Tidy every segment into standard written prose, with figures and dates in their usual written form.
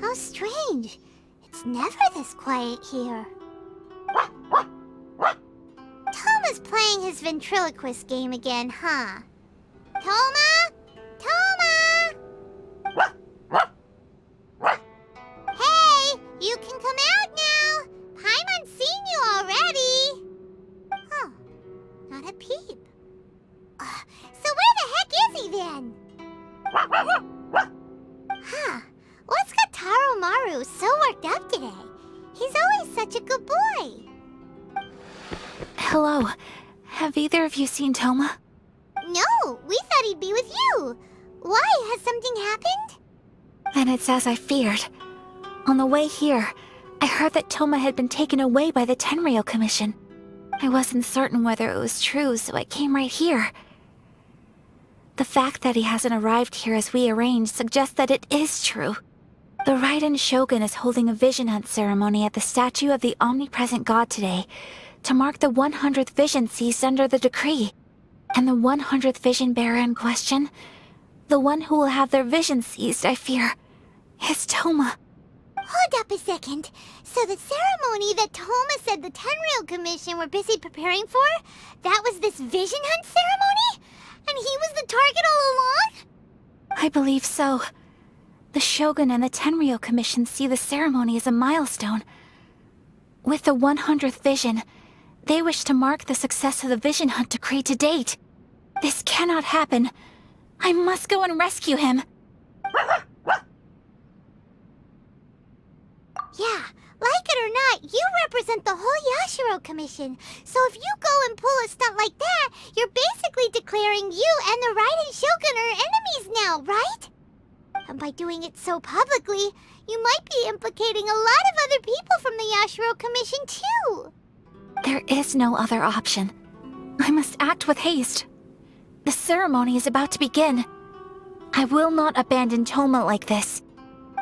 How strange. It's never this quiet here. Toma's playing his ventriloquist game again, huh? Toma? Toma! Hey, you can come out now. Paimon's seen you already. Huh, not a peep. So where the heck is he then? Huh, what's got Taro Maru so worked up today? He's always such a good boy. Hello. Have either of you seen Toma? No, we thought he'd be with you. Why? Has something happened? Then it's as I feared. On the way here, I heard that Toma had been taken away by the Tenryou Commission. I wasn't certain whether it was true, so I came right here. The fact that he hasn't arrived here as we arranged suggests that it is true. The Raiden Shogun is holding a vision hunt ceremony at the statue of the omnipresent god today, to mark the 100th vision seized under the decree. And the 100th vision bearer in question, the one who will have their vision seized, I fear, is Toma. Hold up a second. So the ceremony that Toma said the Tenryou Commission were busy preparing for, that was this vision hunt ceremony? And he was the target all along? I believe so. The Shogun and the Tenryou Commission see the ceremony as a milestone. With the 100th vision, they wish to mark the success of the vision hunt decree to date. This cannot happen. I must go and rescue him. Yeah, like it or not, you represent the whole Yashiro Commission. So if you go and pull a stunt like that, you're basically declaring you and the Raiden Shogun are enemies now, right? And by doing it so publicly, you might be implicating a lot of other people from the Yashiro Commission too. There is no other option. I must act with haste. The ceremony is about to begin. I will not abandon Toma like this.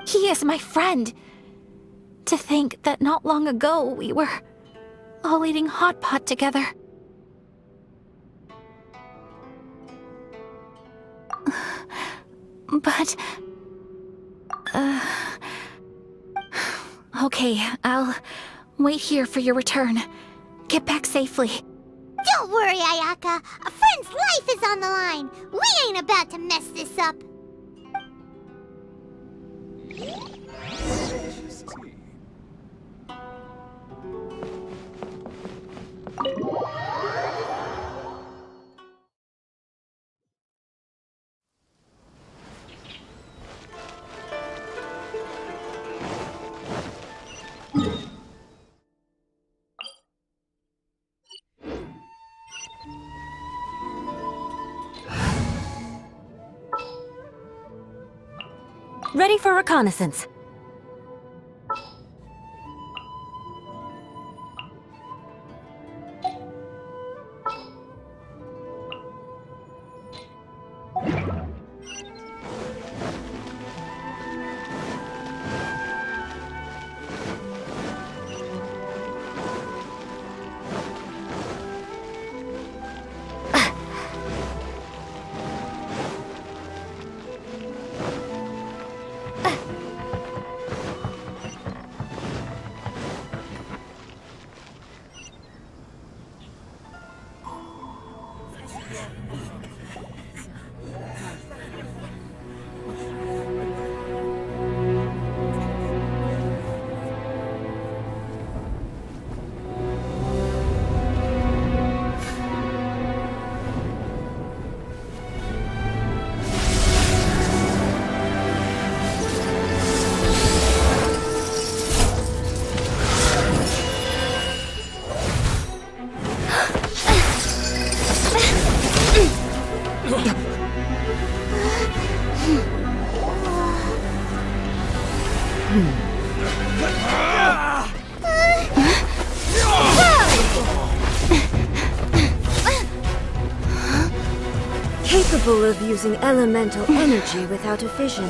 He is my friend. To think that not long ago we were all eating hot pot together. But... Okay, I'll wait here for your return. Get back safely. Don't worry, Ayaka. A friend's life is on the line. We ain't about to mess this up. Ready for reconnaissance. Capable of using elemental energy without a vision.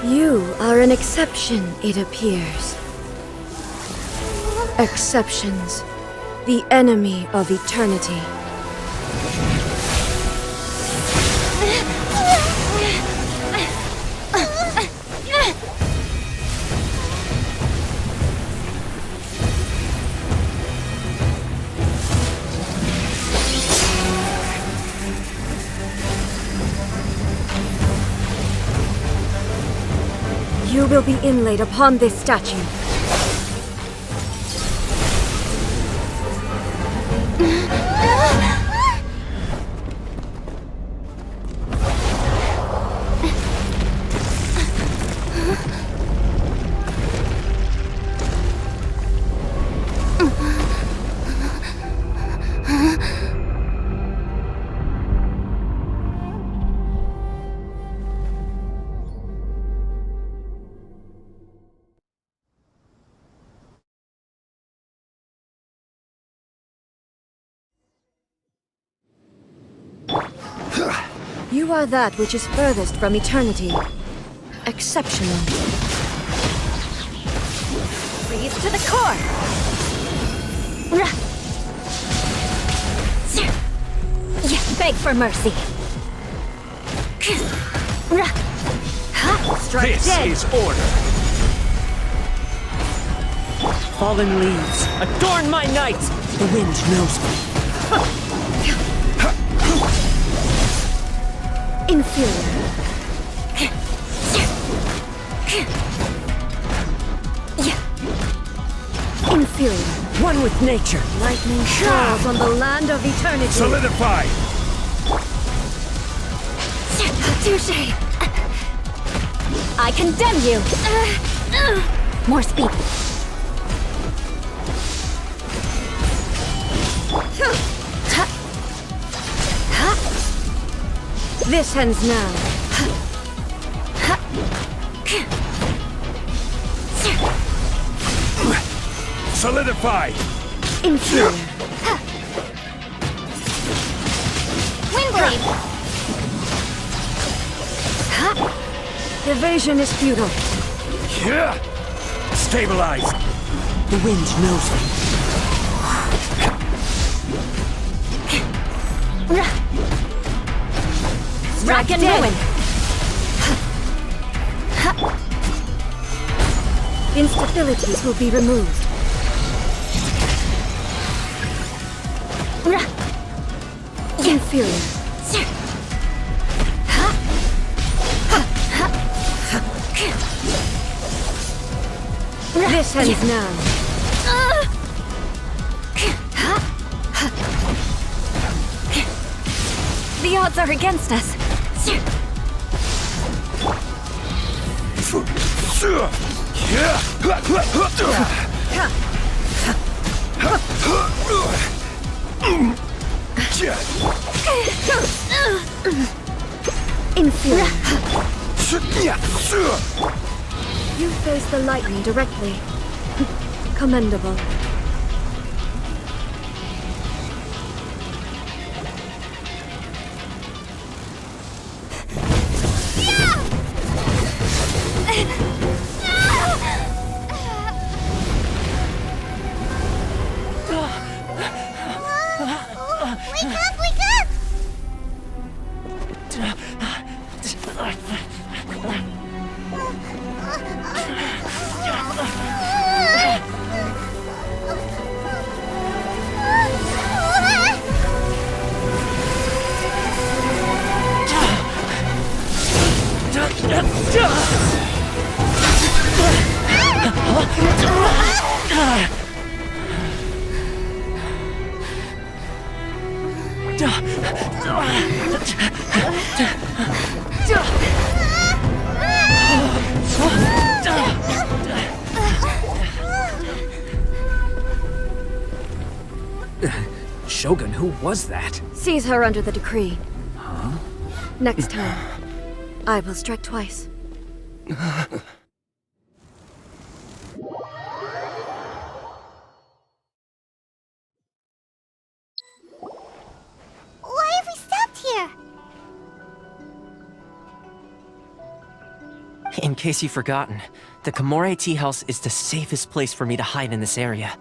You are an exception, it appears. Exceptions, the enemy of eternity. You will be inlaid upon this statue. You are that which is furthest from eternity. Exceptional. Freeze to the core! Beg for mercy. Strike This dead. is order. Fallen leaves, adorn my night. The wind knows me. Inferior. Inferior. One with nature. Lightning falls on the land of eternity. Solidify. Touché. I condemn you. More speed. This ends now. Solidify. Inferior. Windblade! Evasion is futile. Yeah. Stabilize. The wind knows me. Rack and ruin. Instabilities will be removed. Inferior. This ends now. The odds are against us. Inferior. You face the lightning directly. Commendable. Wake up, wake up! Shogun, who was that? Seize her under the decree. Next time, I will strike twice. Why have we stopped here? In case you've forgotten, the Komore Tea House is the safest place for me to hide in this area.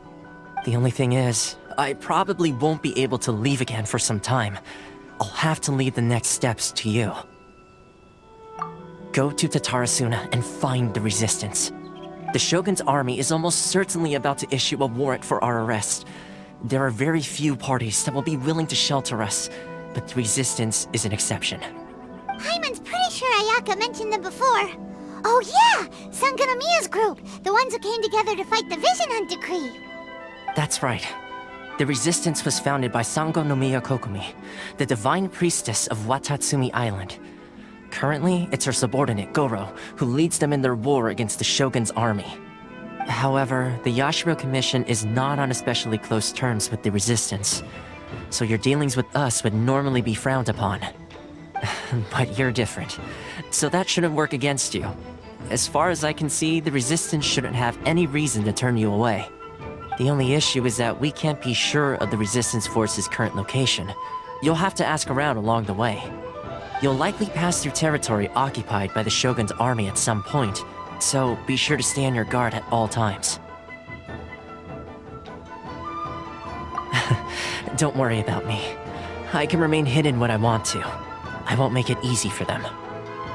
The only thing is, I probably won't be able to leave again for some time. I'll have to leave the next steps to you. Go to Tatarasuna and find the Resistance. The Shogun's army is almost certainly about to issue a warrant for our arrest. There are very few parties that will be willing to shelter us, but the Resistance is an exception. Hyman's pretty sure Ayaka mentioned them before. Oh yeah! Sangonomiya's group! The ones who came together to fight the Vision Hunt Decree! That's right. The Resistance was founded by Sango no Miya Kokumi, the divine priestess of Watatsumi Island. Currently, it's her subordinate, Goro, who leads them in their war against the Shogun's army. However, the Yashiro Commission is not on especially close terms with the Resistance, so your dealings with us would normally be frowned upon. But you're different, so that shouldn't work against you. As far as I can see, the Resistance shouldn't have any reason to turn you away. The only issue is that we can't be sure of the Resistance Force's current location. You'll have to ask around along the way. You'll likely pass through territory occupied by the Shogun's army at some point, so be sure to stay on your guard at all times. Don't worry about me. I can remain hidden when I want to. I won't make it easy for them.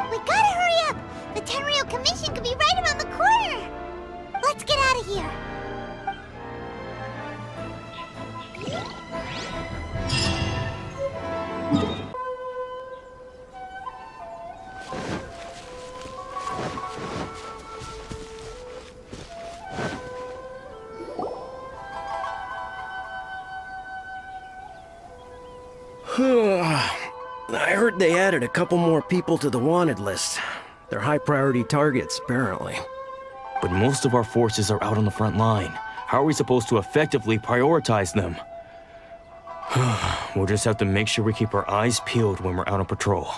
We gotta hurry up! The Tenryou Commission could be right around the corner! Let's get out of here! I heard they added a couple more people to the wanted list. They're high-priority targets, apparently. But most of our forces are out on the front line. How are we supposed to effectively prioritize them? We'll just have to make sure we keep our eyes peeled when we're out on patrol.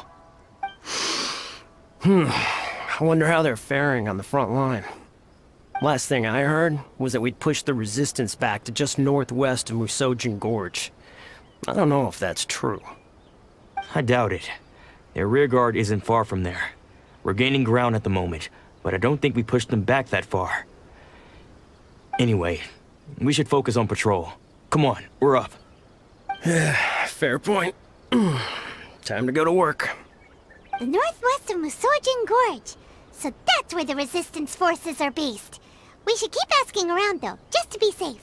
I wonder how they're faring on the front line. Last thing I heard was that we'd pushed the Resistance back to just northwest of Musojin Gorge. I don't know if that's true. I doubt it. Their rearguard isn't far from there. We're gaining ground at the moment, but I don't think we pushed them back that far. Anyway, we should focus on patrol. Come on, we're up. Fair point. Time to go to work. The northwest of Musojin Gorge. So that's where the Resistance forces are based. We should keep asking around though, just to be safe.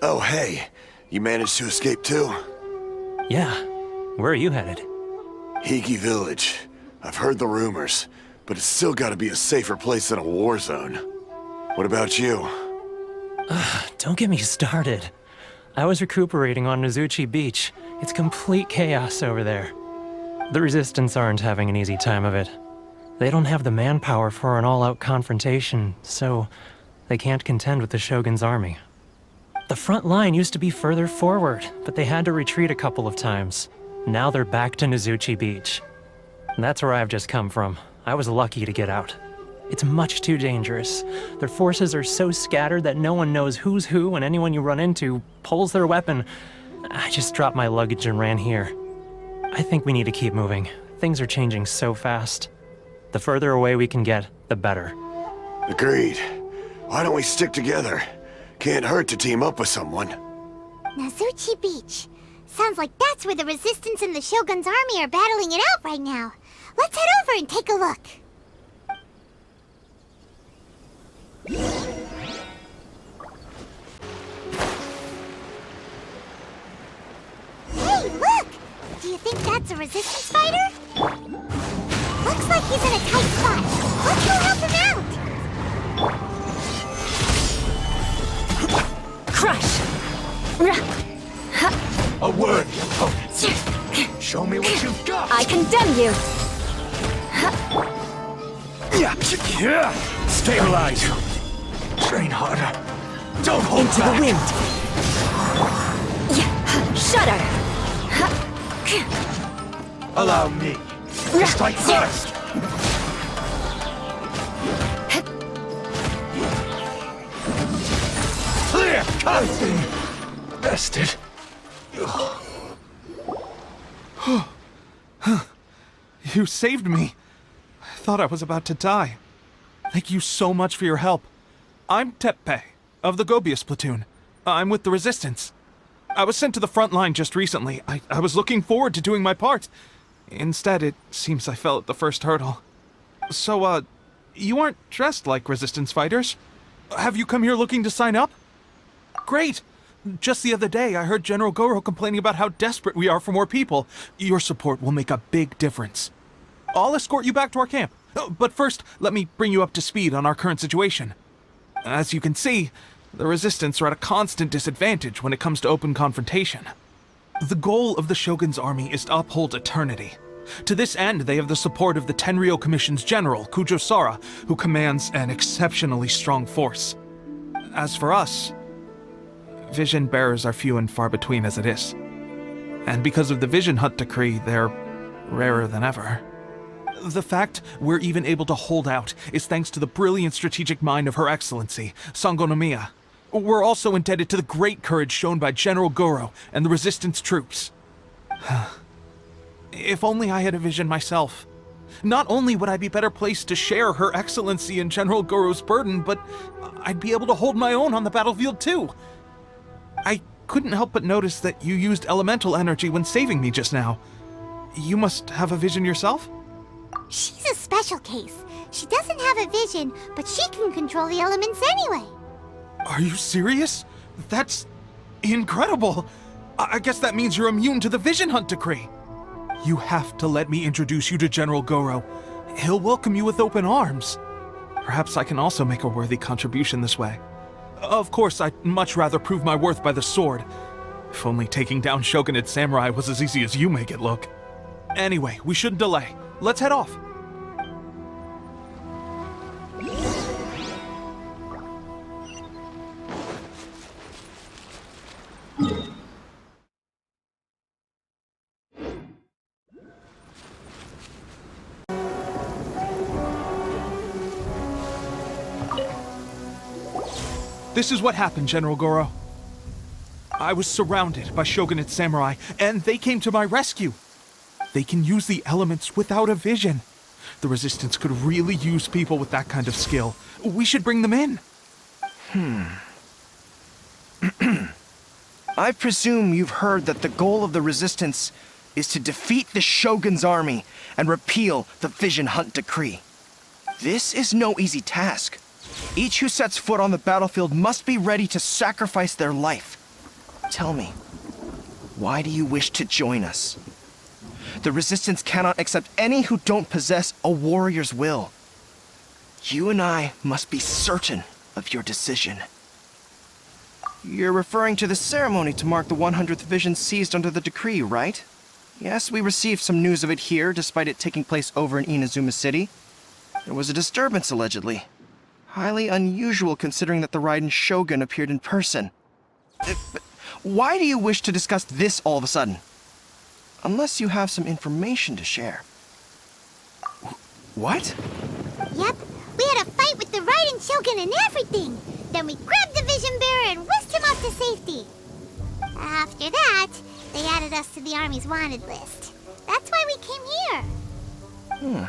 Oh, hey. You managed to escape too? Yeah. Where are you headed? Hiki Village. I've heard the rumors, but it's still gotta be a safer place than a war zone. What about you? Don't get me started. I was recuperating on Nizuchi Beach. It's complete chaos over there. The Resistance aren't having an easy time of it. They don't have the manpower for an all-out confrontation, so they can't contend with the Shogun's army. The front line used to be further forward, but they had to retreat a couple of times. Now they're back to Nizuchi Beach. And that's where I've just come from. I was lucky to get out. It's much too dangerous. Their forces are so scattered that no one knows who's who, and anyone you run into pulls their weapon. I just dropped my luggage and ran here. I think we need to keep moving. Things are changing so fast. The further away we can get, the better. Agreed. Why don't we stick together? Can't hurt to team up with someone. Nizuchi Beach. Sounds like that's where the Resistance and the Shogun's army are battling it out right now. Let's head over and take a look. Hey, look! Do you think that's a Resistance fighter? Looks like he's in a tight spot. Let's go help him out! Crush! A word! Show me what you've got! I condemn you! Yeah. Stabilize! Train harder! Don't hold Into back! the wind! Shudder! Allow me! Strike first! Clear cut! Bested. You saved me. I thought I was about to die. Thank you so much for your help. I'm Teppei, of the Gobius platoon. I'm with the Resistance. I was sent to the front line just recently. I was looking forward to doing my part. Instead, it seems I fell at the first hurdle. So, you aren't dressed like Resistance fighters? Have you come here looking to sign up? Great! Just the other day, I heard General Goro complaining about how desperate we are for more people. Your support will make a big difference. I'll escort you back to our camp. But first, let me bring you up to speed on our current situation. As you can see, the Resistance are at a constant disadvantage when it comes to open confrontation. The goal of the Shogun's army is to uphold eternity. To this end, they have the support of the Tenryou Commission's general, Kujosara, who commands an exceptionally strong force. As for us, vision bearers are few and far between as it is. And because of the Vision Hut decree, they're rarer than ever. The fact we're even able to hold out is thanks to the brilliant strategic mind of Her Excellency, Sangonomiya. We're also indebted to the great courage shown by General Goro and the Resistance troops. If only I had a vision myself. Not only would I be better placed to share Her Excellency and General Goro's burden, but I'd be able to hold my own on the battlefield too. I couldn't help but notice that you used elemental energy when saving me just now. You must have a vision yourself? She's a special case. She doesn't have a vision, but she can control the elements anyway. Are you serious? That's incredible. I guess that means you're immune to the Vision Hunt decree. You have to let me introduce you to General Goro. He'll welcome you with open arms. Perhaps I can also make a worthy contribution this way. Of course, I'd much rather prove my worth by the sword. If only taking down Shogunate samurai was as easy as you make it look. Anyway, we shouldn't delay. Let's head off. This is what happened, General Goro. I was surrounded by Shogunate samurai, and they came to my rescue. They can use the elements without a vision. The Resistance could really use people with that kind of skill. We should bring them in. I presume you've heard that the goal of the Resistance is to defeat the Shogun's army and repeal the Vision Hunt decree. This is no easy task. Each who sets foot on the battlefield must be ready to sacrifice their life. Tell me, why do you wish to join us? The Resistance cannot accept any who don't possess a warrior's will. You and I must be certain of your decision. You're referring to the ceremony to mark the 100th vision seized under the decree, right? Yes, we received some news of it here, despite it taking place over in Inazuma City. There was a disturbance, allegedly. Highly unusual considering that the Raiden Shogun appeared in person. But why do you wish to discuss this all of a sudden? Unless you have some information to share. What? Yep, we had a fight with the Raiden Shogun and everything. Then we grabbed the Vision Bearer and whisked him off to safety. After that, they added us to the Army's wanted list. That's why we came here.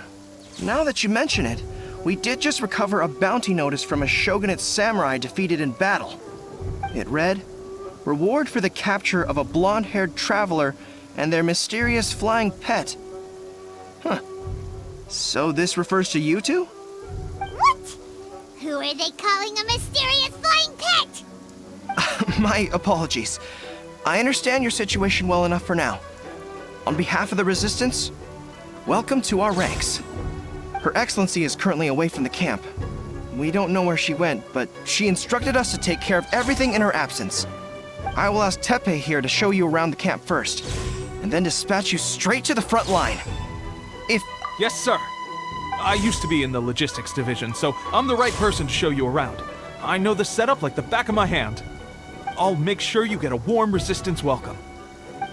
Now that you mention it, we did just recover a bounty notice from a Shogunate samurai defeated in battle. It read, "Reward for the capture of a blonde-haired traveler and their mysterious flying pet." So this refers to you two? What? Who are they calling a mysterious flying pet? My apologies. I understand your situation well enough for now. On behalf of the Resistance, welcome to our ranks. Her Excellency is currently away from the camp. We don't know where she went, but she instructed us to take care of everything in her absence. I will ask Teppei here to show you around the camp first. and then dispatch you straight to the front line. If Yes, sir. I used to be in the logistics division, so I'm the right person to show you around. I know the setup like the back of my hand. I'll make sure you get a warm Resistance welcome.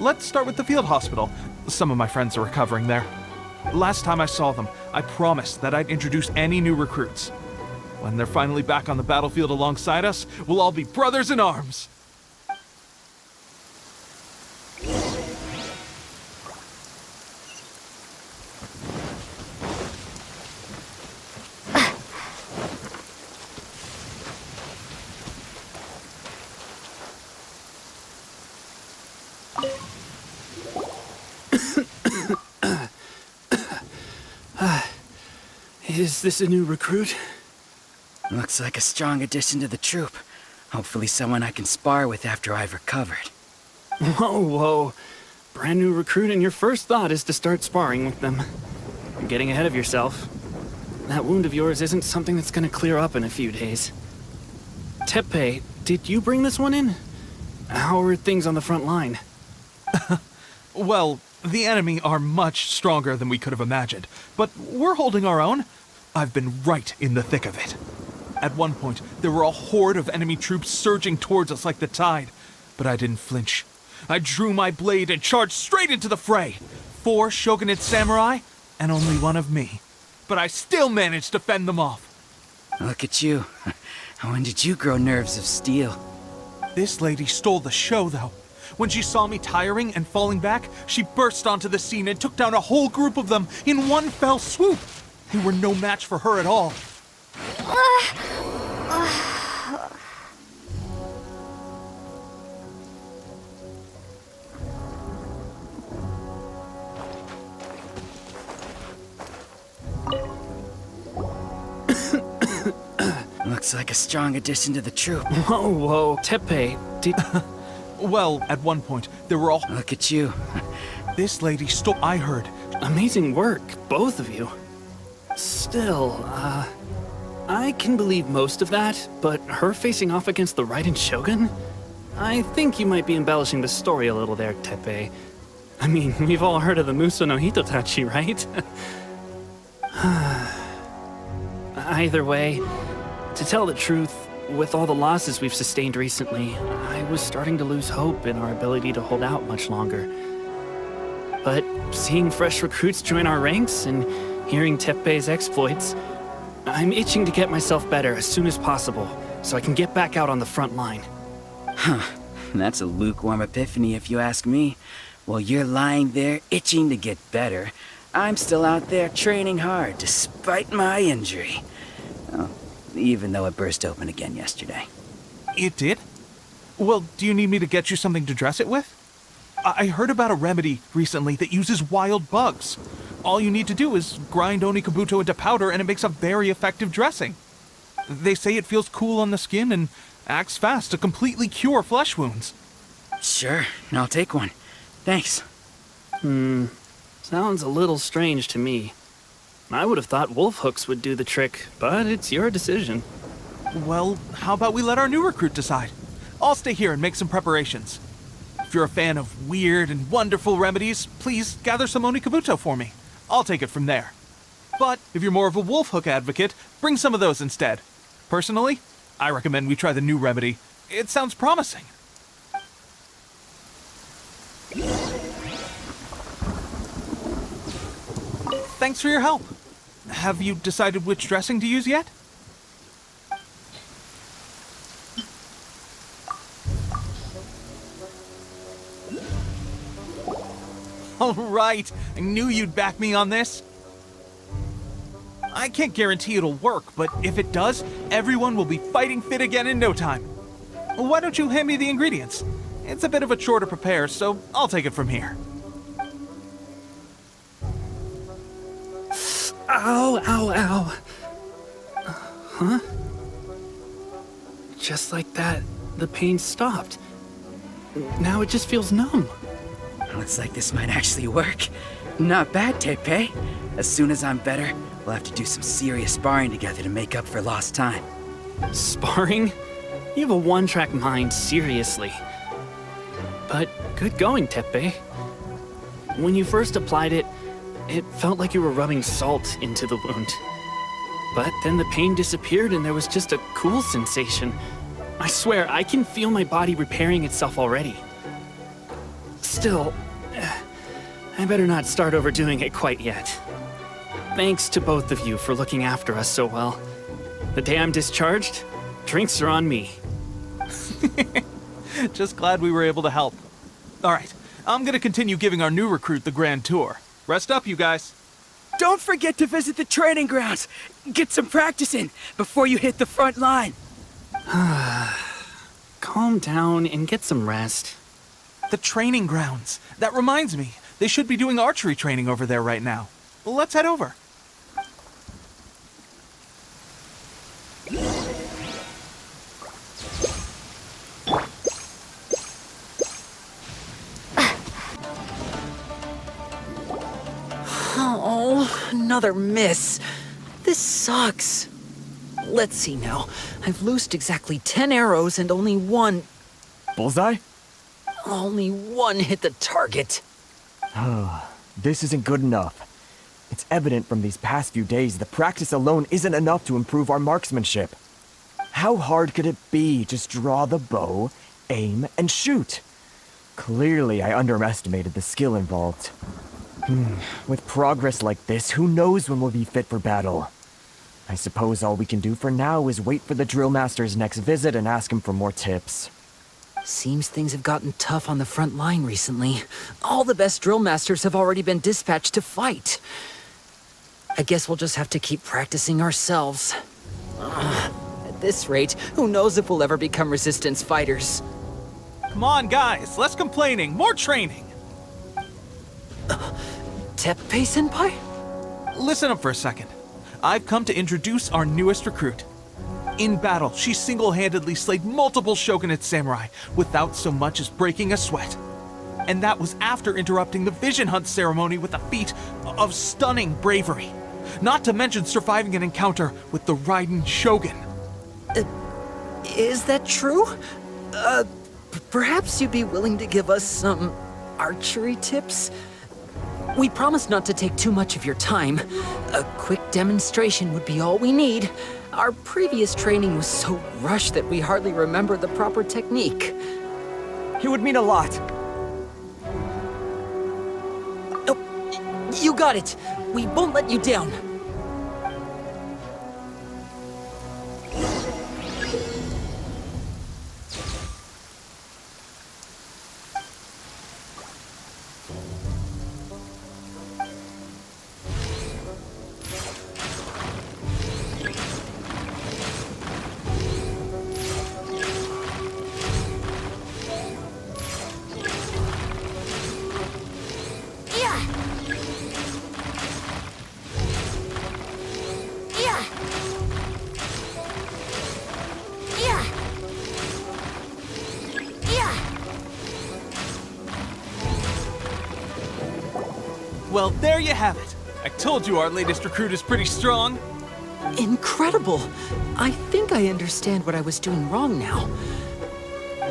Let's start with the field hospital. Some of my friends are recovering there. Last time I saw them, I promised that I'd introduce any new recruits. When they're finally back on the battlefield alongside us, we'll all be brothers in arms. Is this a new recruit? Looks like a strong addition to the troop. Hopefully someone I can spar with after I've recovered. Whoa. Brand new recruit and your first thought is to start sparring with them. You're getting ahead of yourself. That wound of yours isn't something that's gonna clear up in a few days. Tepe, did you bring this one in? How are things on the front line? Well, the enemy are much stronger than we could have imagined, but we're holding our own. I've been right in the thick of it. At one point, there were a horde of enemy troops surging towards us like the tide, but I didn't flinch. I drew my blade and charged straight into the fray. 4 shogunate samurai, and only one of me. But I still managed to fend them off. Look at you. When did you grow nerves of steel? This lady stole the show, though. When she saw me tiring and falling back, she burst onto the scene and took down a whole group of them in one fell swoop. They were no match for her at all. Looks like a strong addition to the troop. Whoa. Tepe, did... Well, at one point, there were all... Look at you. This lady stole... I heard. Amazing work, both of you. Still, I can believe most of that, but her facing off against the Raiden Shogun? I think you might be embellishing the story a little there, Tepe. I mean, we've all heard of the Muso no Hitotachi, right? Either way, to tell the truth, with all the losses we've sustained recently, I was starting to lose hope in our ability to hold out much longer. But seeing fresh recruits join our ranks and hearing Tepe's exploits, I'm itching to get myself better as soon as possible, so I can get back out on the front line. Huh. That's a lukewarm epiphany if you ask me. While you're lying there itching to get better, I'm still out there training hard despite my injury. Oh, even though it burst open again yesterday. It did? Well, do you need me to get you something to dress it with? I heard about a remedy recently that uses wild bugs. All you need to do is grind Onikabuto into powder and it makes a very effective dressing. They say it feels cool on the skin and acts fast to completely cure flesh wounds. Sure, I'll take one. Thanks. Sounds a little strange to me. I would have thought wolf hooks would do the trick, but it's your decision. Well, how about we let our new recruit decide? I'll stay here and make some preparations. If you're a fan of weird and wonderful remedies, please gather some Onikabuto for me. I'll take it from there. But if you're more of a wolf hook advocate, bring some of those instead. Personally, I recommend we try the new remedy. It sounds promising. Thanks for your help. Have you decided which dressing to use yet? All right, I knew you'd back me on this. I can't guarantee it'll work, but if it does, everyone will be fighting fit again in no time. Why don't you hand me the ingredients? It's a bit of a chore to prepare, so I'll take it from here. Ow, ow, ow. Huh? Just like that, the pain stopped. Now it just feels numb. Looks like this might actually work. Not bad, Tepe. As soon as I'm better, we'll have to do some serious sparring together to make up for lost time. Sparring? You have a one-track mind, seriously. But good going, Tepe. When you first applied it, it felt like you were rubbing salt into the wound. But then the pain disappeared and there was just a cool sensation. I swear, I can feel my body repairing itself already. Still, I better not start overdoing it quite yet. Thanks to both of you for looking after us so well. The day I'm discharged, drinks are on me. Just glad we were able to help. All right, I'm gonna continue giving our new recruit the grand tour. Rest up, you guys. Don't forget to visit the training grounds. Get some practice in before you hit the front line. Calm down and get some rest. The training grounds. That reminds me, they should be doing archery training over there right now. Well, let's head over. Oh, another miss. This sucks. Let's see now. I've loosed exactly 10 arrows and only one Bullseye? hit the target. This isn't good enough. It's evident from these past few days that practice alone isn't enough to improve our marksmanship. How hard could it be? Just draw the bow, aim, and shoot. Clearly, I underestimated the skill involved. With progress like this, who knows when we'll be fit for battle? I suppose all we can do for now is wait for the drill master's next visit and ask him for more tips. Seems things have gotten tough on the front line recently. All the best drill masters have already been dispatched to fight. I guess we'll just have to keep practicing ourselves. At this rate, who knows if we'll ever become resistance fighters. Come on, guys, less complaining, more training. Teppei-senpai? Listen up for a second. I've come to introduce our newest recruit. In battle, she single-handedly slayed multiple shogunate samurai without so much as breaking a sweat. And that was after interrupting the vision hunt ceremony with a feat of stunning bravery. Not to mention surviving an encounter with the Raiden Shogun. Is that true? Perhaps you'd be willing to give us some archery tips? We promise not to take too much of your time. A quick demonstration would be all we need. Our previous training was so rushed that we hardly remember the proper technique. It would mean a lot. Oh, you got it. We won't let you down. Well, there you have it. I told you our latest recruit is pretty strong. Incredible! I think I understand what I was doing wrong now.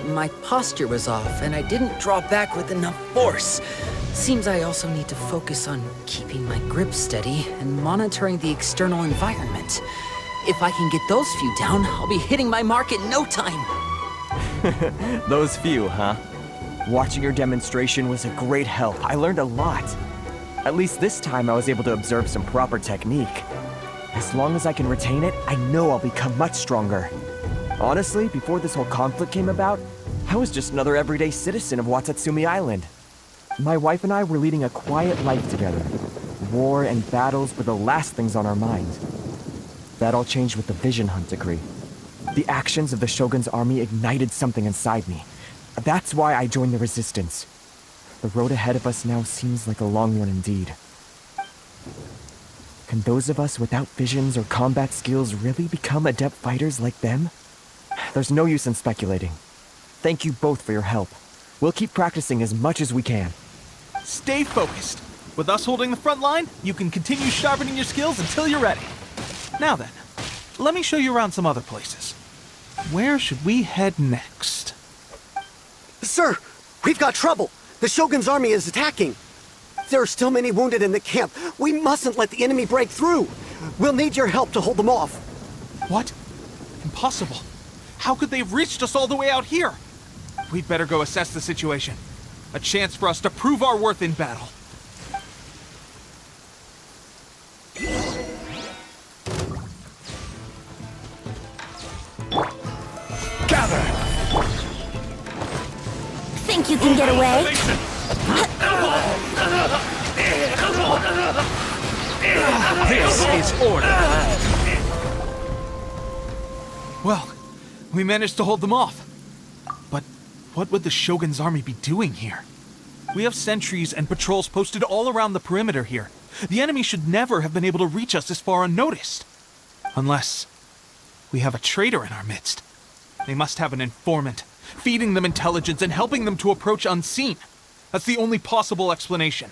My posture was off, and I didn't draw back with enough force. Seems I also need to focus on keeping my grip steady and monitoring the external environment. If I can get those few down, I'll be hitting my mark in no time. Those few, huh? Watching your demonstration was a great help. I learned a lot. At least this time I was able to observe some proper technique. As long as I can retain it, I know I'll become much stronger. Honestly, before this whole conflict came about, I was just another everyday citizen of Watatsumi Island. My wife and I were leading a quiet life together. War and battles were the last things on our mind. That all changed with the vision hunt decree. The actions of the Shogun's army ignited something inside me. That's why I joined the resistance. The road ahead of us now seems like a long one indeed. Can those of us without visions or combat skills really become adept fighters like them? There's no use in speculating. Thank you both for your help. We'll keep practicing as much as we can. Stay focused. With us holding the front line, you can continue sharpening your skills until you're ready. Now then, let me show you around some other places. Where should we head next? Sir, we've got trouble. The Shogun's army is attacking. There are still many wounded in the camp. We mustn't let the enemy break through. We'll need your help to hold them off. What? Impossible. How could they have reached us all the way out here? We'd better go assess the situation. A chance for us to prove our worth in battle. Gather! Think you can get away? This is order. Well, we managed to hold them off. But what would the Shogun's army be doing here? We have sentries and patrols posted all around the perimeter here. The enemy should never have been able to reach us this far unnoticed. Unless we have a traitor in our midst. They must have an informant, feeding them intelligence and helping them to approach unseen. That's the only possible explanation.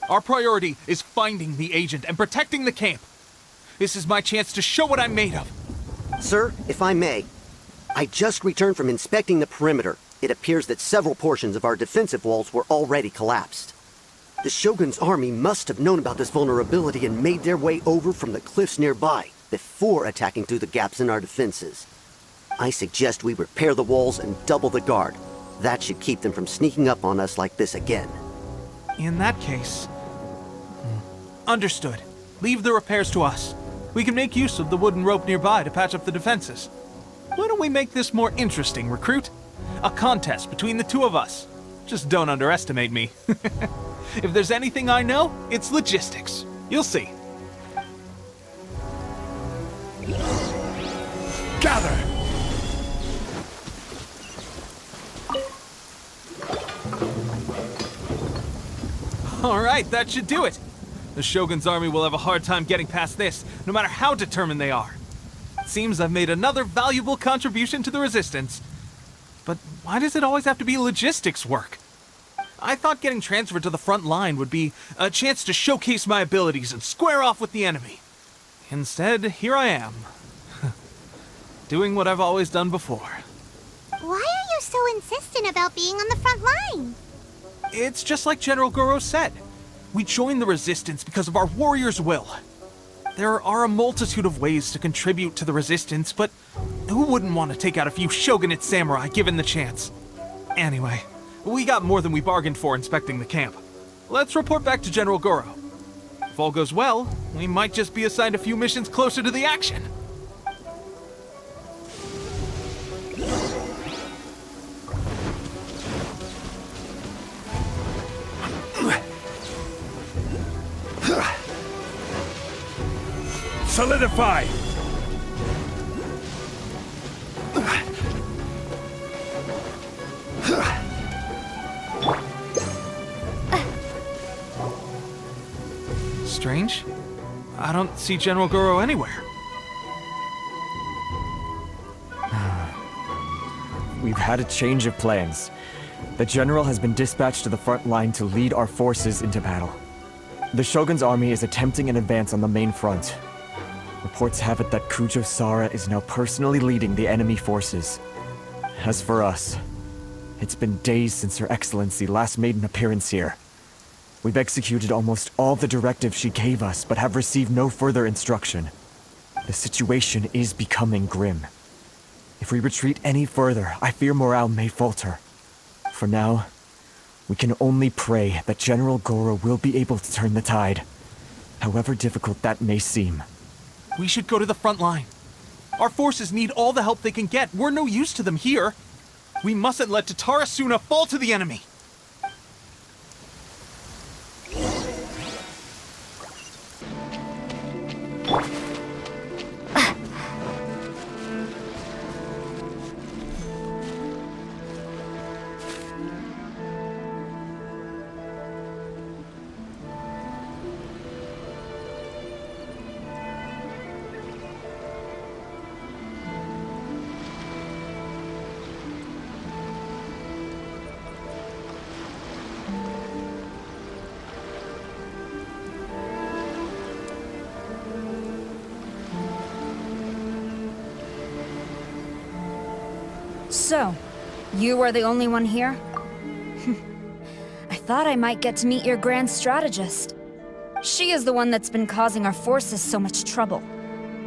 Our priority is finding the agent and protecting the camp. This is my chance to show what I'm made of. Sir, if I may, I just returned from inspecting the perimeter. It appears that several portions of our defensive walls were already collapsed. The Shogun's army must have known about this vulnerability and made their way over from the cliffs nearby before attacking through the gaps in our defenses. I suggest we repair the walls and double the guard. That should keep them from sneaking up on us like this again. In that case... Understood. Leave the repairs to us. We can make use of the wooden rope nearby to patch up the defenses. Why don't we make this more interesting, recruit? A contest between the two of us. Just don't underestimate me. If there's anything I know, it's logistics. You'll see. Gather! All right, that should do it. The Shogun's army will have a hard time getting past this, no matter how determined they are. It seems I've made another valuable contribution to the resistance. But why does it always have to be logistics work? I thought getting transferred to the front line would be a chance to showcase my abilities and square off with the enemy. Instead, here I am. Doing what I've always done before. Why are you so insistent about being on the front line? It's just like General Goro said. We joined the resistance because of our warrior's will. There are a multitude of ways to contribute to the resistance, but who wouldn't want to take out a few shogunate samurai given the chance? Anyway, we got more than we bargained for inspecting the camp. Let's report back to General Goro. If all goes well, we might just be assigned a few missions closer to the action. Solidify! Strange. I don't see General Goro anywhere. We've had a change of plans. The general has been dispatched to the front line to lead our forces into battle. The Shogun's army is attempting an advance on the main front. Reports have it that Kujo Sara is now personally leading the enemy forces. As for us, it's been days since Her Excellency last made an appearance here. We've executed almost all the directives she gave us, but have received no further instruction. The situation is becoming grim. If we retreat any further, I fear morale may falter. For now, we can only pray that General Goro will be able to turn the tide, however difficult that may seem. We should go to the front line. Our forces need all the help they can get. We're no use to them here. We mustn't let Tatarasuna fall to the enemy. So, you are the only one here? I thought I might get to meet your grand strategist. She is the one that's been causing our forces so much trouble.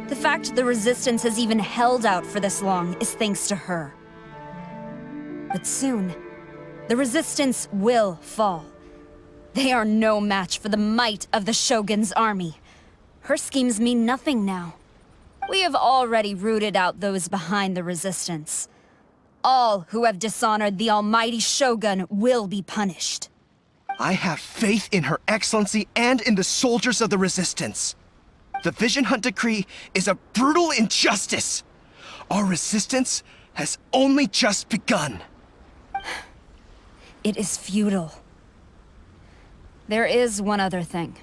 The fact the Resistance has even held out for this long is thanks to her. But soon, the Resistance will fall. They are no match for the might of the Shogun's army. Her schemes mean nothing now. We have already rooted out those behind the Resistance. All who have dishonored the almighty Shogun will be punished. I have faith in Her Excellency and in the soldiers of the Resistance. The Vision Hunt Decree is a brutal injustice. Our resistance has only just begun. It is futile. There is one other thing.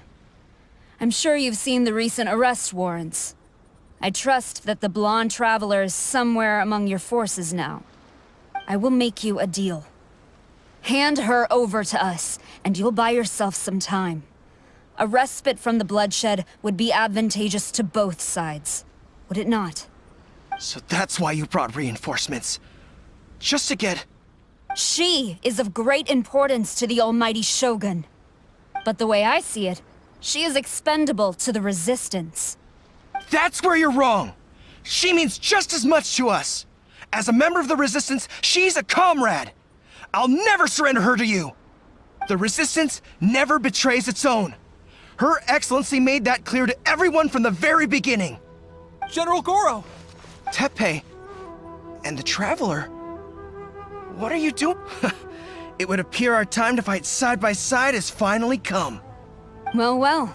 I'm sure you've seen the recent arrest warrants. I trust that the blonde traveler is somewhere among your forces now. I will make you a deal. Hand her over to us, and you'll buy yourself some time. A respite from the bloodshed would be advantageous to both sides, would it not? So that's why you brought reinforcements. Just to get... She is of great importance to the almighty Shogun. But the way I see it, she is expendable to the Resistance. That's where you're wrong! She means just as much to us! As a member of the Resistance, she's a comrade! I'll never surrender her to you! The Resistance never betrays its own. Her Excellency made that clear to everyone from the very beginning. General Goro! Teppei and the Traveler? What are you doing? It would appear our time to fight side by side has finally come. Well, well.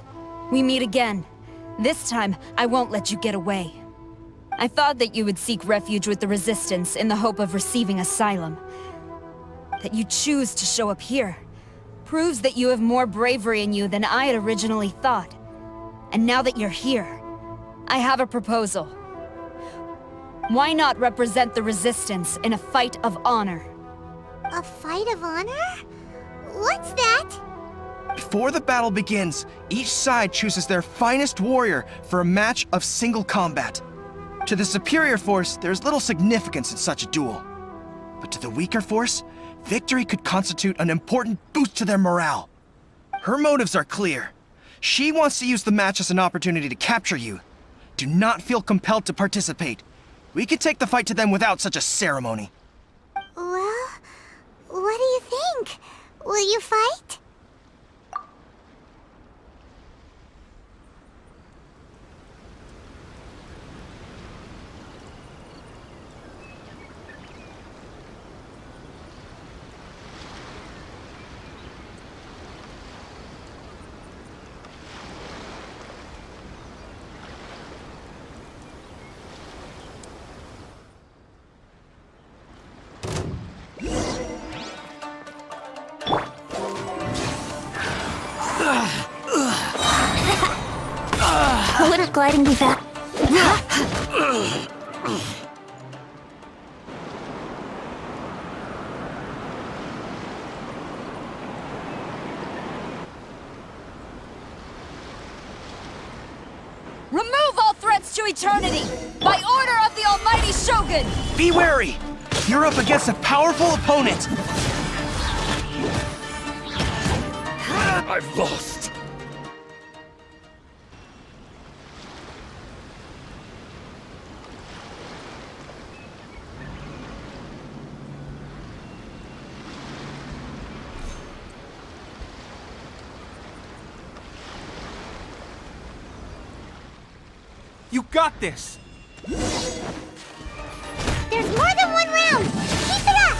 We meet again. This time, I won't let you get away. I thought that you would seek refuge with the Resistance in the hope of receiving asylum. That you choose to show up here proves that you have more bravery in you than I had originally thought. And now that you're here, I have a proposal. Why not represent the Resistance in a fight of honor? A fight of honor? What's that? Before the battle begins, each side chooses their finest warrior for a match of single combat. To the superior force, there's little significance in such a duel. But to the weaker force, victory could constitute an important boost to their morale. Her motives are clear. She wants to use the match as an opportunity to capture you. Do not feel compelled to participate. We could take the fight to them without such a ceremony. Well, what do you think? Will you fight? Wouldn't gliding be fast? Remove all threats to eternity! By order of the almighty Shogun! Be wary! You're up against a powerful opponent! I've lost. You got this! There's more than one round! Keep it up!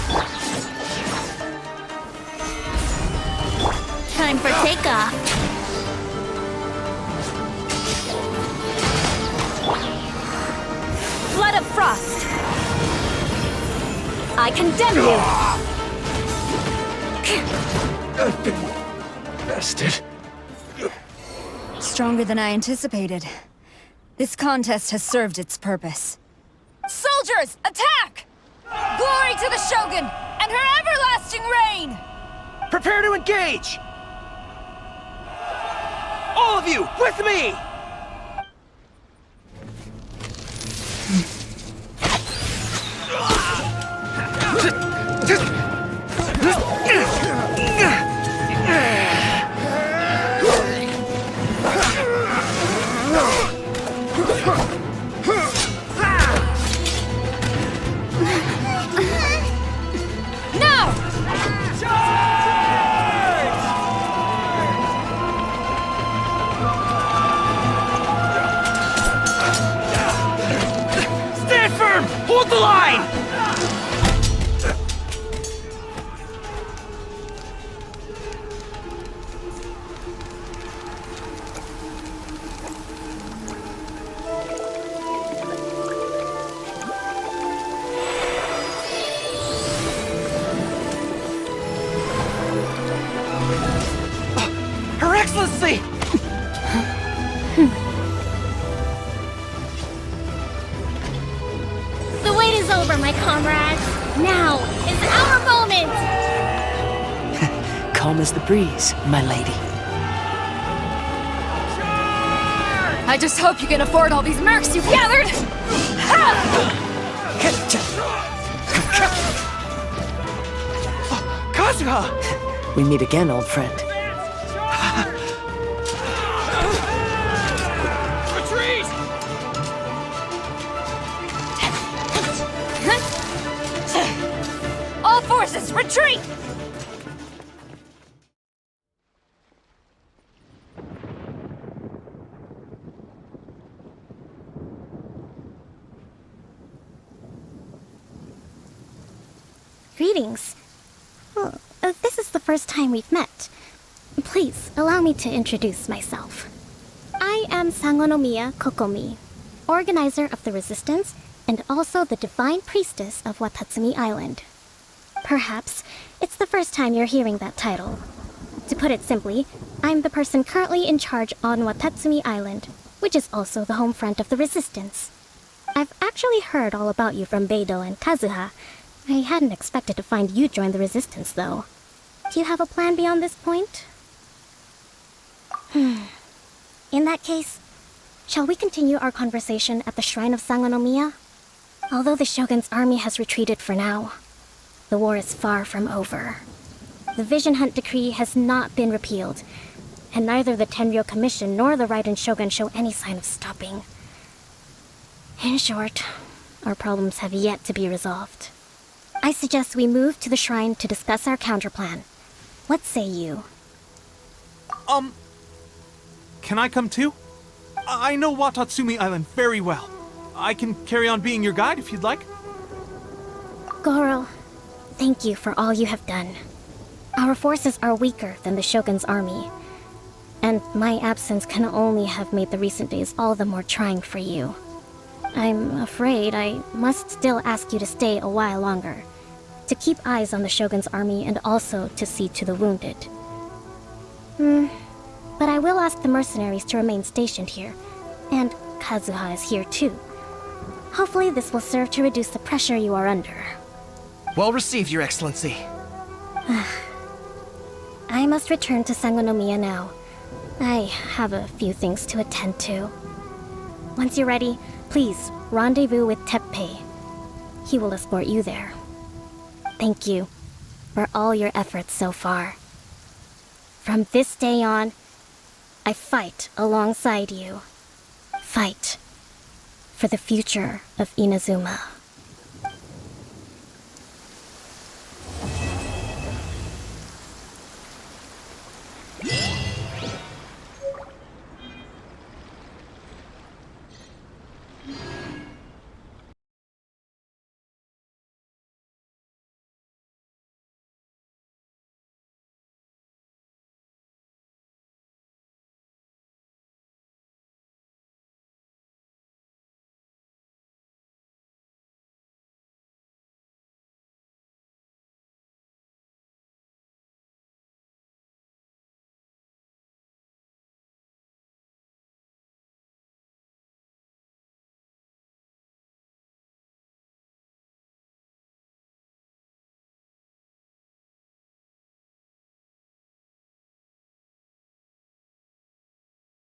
Time for takeoff. Flood of Frost! I condemn you! I've been bested. Stronger than I anticipated. This contest has served its purpose. Soldiers, attack! Glory to the Shogun and her everlasting reign! Prepare to engage! All of you, with me! Hold the line! Her Excellency! The wait is over, my comrades. Now is our moment. Calm as the breeze, my lady. I just hope you can afford all these mercs you've gathered! Kazuha! We meet again, old friend. All forces, retreat! Greetings. Well, this is the first time we've met. Please, allow me to introduce myself. I am Sangonomiya Kokomi, organizer of the Resistance and also the Divine Priestess of Watatsumi Island. Perhaps it's the first time you're hearing that title. To put it simply, I'm the person currently in charge on Watatsumi Island, which is also the home front of the Resistance. I've actually heard all about you from Beidou and Kazuha. I hadn't expected to find you join the Resistance, though. Do you have a plan beyond this point? In that case, shall we continue our conversation at the Shrine of Sangonomiya? Although the Shogun's army has retreated for now, the war is far from over. The Vision Hunt Decree has not been repealed, and neither the Tenryou Commission nor the Raiden Shogun show any sign of stopping. In short, our problems have yet to be resolved. I suggest we move to the shrine to discuss our counterplan. What say you? Can I come too? I know Watatsumi Island very well. I can carry on being your guide if you'd like. Goro, thank you for all you have done. Our forces are weaker than the Shogun's army, and my absence can only have made the recent days all the more trying for you. I'm afraid I must still ask you to stay a while longer, to keep eyes on the Shogun's army and also to see to the wounded. But I will ask the mercenaries to remain stationed here, and Kazuha is here too. Hopefully this will serve to reduce the pressure you are under. Well received, Your Excellency. I must return to Sangonomiya now. I have a few things to attend to. Once you're ready, please rendezvous with Teppei. He will escort you there. Thank you for all your efforts so far. From this day on, I fight alongside you. Fight for the future of Inazuma.